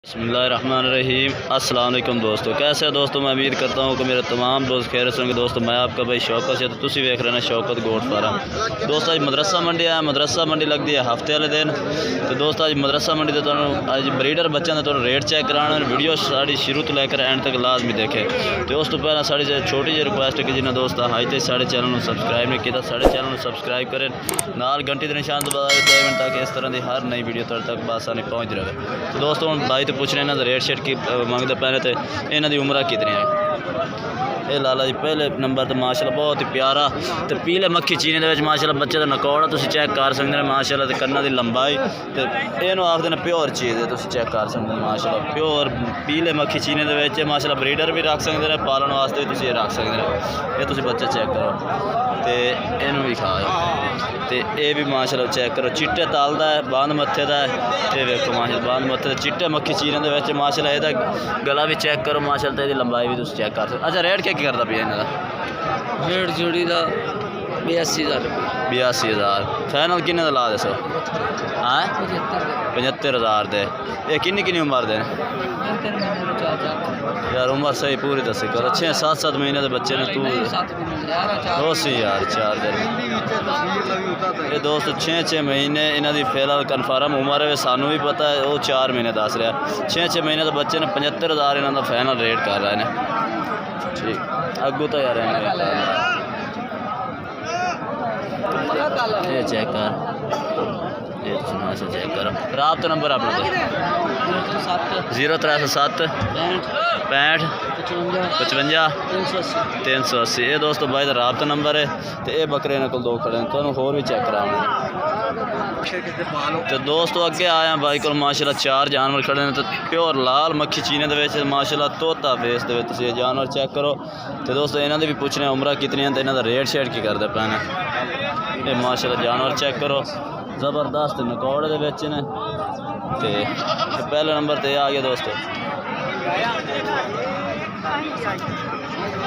बिस्मिल्लाहिर्रहमानिर्रहीम। अस्सलाम वालेकुम दोस्तों, कैसे हो दोस्तों। मैं उम्मीद करता हूँ कि मेरे तमाम दोस्त खैर से होंगे। दोस्तों मैं आपका भाई शौकत से, तो तुसी वेख रहे हैं शौकत गोट फार्म। दोस्तों अज मदरसा मंडी है, मदरसा मंडी लगती है हफ्ते वाले दिन। तो दोस्तों अज मदरसा मंडी के अज ब्रीडर बच्चों का रेट चेक कराना। वीडियो साड़ी शुरू तो लेकर एंड तक लाजमी देखें। तो उस तो पहले साड़ी छोटी जी रिक्वेस्ट है कि जिन्हें दोस्त अज तक साढ़े चैनल को सबसक्राइब नहीं किया, साढ़े चैनल को सबसक्राइब करें, नाल घंटी के निशान तो बता दें ताकि इस तरह की हर नई वीडियो तक बासानी पहुँच रहे। तो दोस्तों हम भाई तो पूछ रहे हैं रेट शेट की मंगते पैने, तो इन्हों की उम्र कितनी है। ये लाला जी पहले नंबर तो माशाल्लाह बहुत ही प्यारा तो पीले मक्खी चीनी के माशाल्लाह बच्चे का नकौड़ा तुम चेक कर सकते हैं माशाल्लाह। तो कन्ना की लंबाई तो इनू आखते हैं प्योर चीज़ है, तुम चेक कर सकते हैं माशाल्लाह। प्योर पीले मक्खी चीनी के माशाल्लाह ब्रीडर भी रख सकते हैं, पालन वास्ते भी तुम रख सकते हैं। ये तुम बच्चे चेक करो तो इनू भी खा तो ये भी माशाल्लाह चेक करो, चिट्टे ताल का है, बंद मत्थे का है। ये देखो माशाल्लाह बंद मत्थे चिट्टे मक्खी चीनी के माशाल्लाह यदा गला भी चेक करो माशाल्लाह, ये लंबाई भी तुम चेक कर सकते। अच्छा रेट क्या करता पिया इन्हों का। रेट जोड़ी का 82,000 82,000 फाइनल किन्ने का ला दसो। हाँ 75,000 दे। ये किन्नी उम्र दे यार, उम्र सही पूरी दस करो। 6-7 महीने के बच्चे ने तू सी यार 4 दिन। ये दोस्त 6 महीने इन्हों की फिलहाल कन्फर्म उम्र है, सानू भी पता है। वो 4 महीने दस रहा। 6 महीने के बच्चे ने 75,000 इन्हों का फाइनल रेट कर रहे हैं। ठीक अगू तो यार ये चेक कर, ये चेक करो। रात नंबर अपना 0307 65 55 380। ये दोस्तों भाई का राबता नंबर है। तो ये बकरे इन्होंने को 2 खड़े हैं, तो होर भी चेक कराने। तो दोस्तों अगे आया भाई को माशाल्लाह 4 जानवर खड़े हैं। तो प्योर लाल मक्खी चीने के माशाल्लाह तोता फेस के जानवर चेक करो। तो दोस्तों इन्होंने भी पूछने उम्र कितनी है, तो इन्हों का रेट शेट की करते पैने। ये माशाल्लाह जानवर चेक करो, ज़बरदस्त नकौड़े के ने। तो पहले नंबर तो आ गया दोस्तों।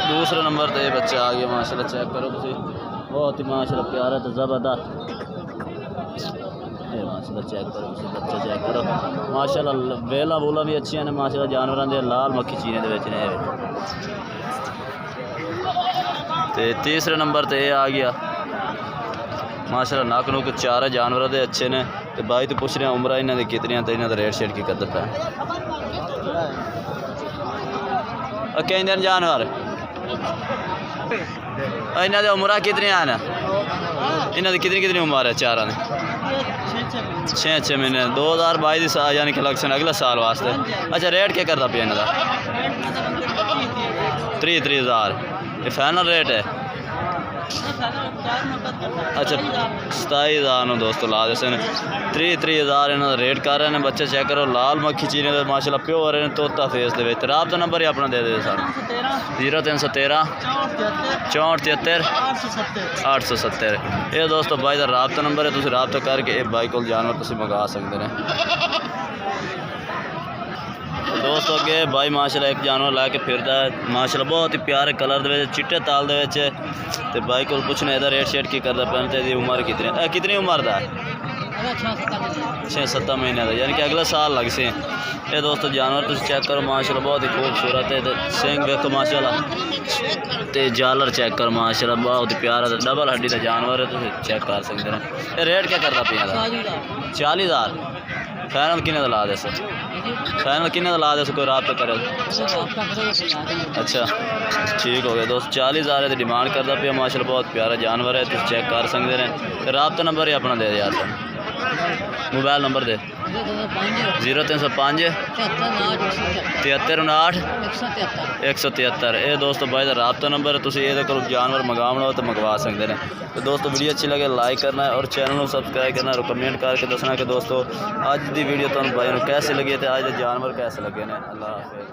दूसरे नंबर तो ये बच्चा आ गया माशाल्लाह चेक करो तुम, बहुत ही माशाल्लाह प्यारा तो ज़बरदस्त। ये माशाल्लाह चेक करो बच्चा चेक करो माशाल्लाह, वेला वूला भी अच्छी ने माशाल्लाह जानवरों के। लाल मक्खी चीने के ने। तो तीसरे नंबर तो ये आ गया माशाल्लाह, नक नुक 4 जानवरों के अच्छे ने। तो भाई तो पूछ रहे हैं उम्र इन्हों की कितनी, तो इन्हों का रेट शेट की करता है। कई दिन जानवर इन्हों की उम्र कितनी है ना, इन्हों की कितनी उम्र है। 4 ने 6 महीने 2022 यानी कि इलेक्शन अगले साल वास्ते। अच्छा रेट क्या करता पिया इन्हों का 30,000 ये फाइनल रेट है। अच्छा 27,000 दोस्तों ला दे 30,000 इन्हों रेट कर रहे हैं। बच्चे चेक करो लाल मक्खी चीने माशाल्लाह प्योर है, तोता फेस के। राबता नंबर ही अपना दे दे सानू 0313 64 73 870। ये दोस्तों भाई का राबता नंबर है, तुम राबता करके ये भाई को जानवर तुम मंगा सकते हैं। दोस्तों अगे भाई माशाल्लाह एक जानवर ला के फिरता है माशाल्लाह, बहुत ही प्यारे कलर के चिट्टे ताल के। तो भाई को पूछना यदा रेट शेट की करता पैन, तो उम्र कितनी उम्र का 6-7 महीने का, यानी कि अगला साल लग से। ये दोस्तों जानवर तुम चेक करो माशाल्लाह, बहुत ही खूबसूरत है। तो सिंग देखो माशाल्लाह, तो जालर चेक करो माशाल्लाह, बहुत ही प्यारा डबल हड्डी का जानवर है, तुम चेक कर सकते हैं। ये रेट क्या करता पिया 40,000 फाइनल किन्ने ला दे सर, फाइनल किन्ने ला दे कोई रात करे। अच्छा ठीक हो गया दोस्त, 40,000 की डिमांड करता पिया माशाल्लाह, बहुत प्यारा जानवर है, तुम चेक कर सकते हैं। तो राबता नंबर ही अपना दे दे यार, मोबाइल नंबर दे 0305 7359 173। ये दोस्तों भाई का राबता नंबर है, तुम ये जानवर मंगाना हो तो मंगवा सकते हैं। तो दोस्तों वीडियो अच्छी लगे लाइक करना है और चैनल को सब्सक्राइब करना और कमेंट करके दसना कि दोस्तों अज की वीडियो तुम भाई कैसे लगी, तो अज के जानवर कैसे लगे ने। अल्लाह हाफिज़।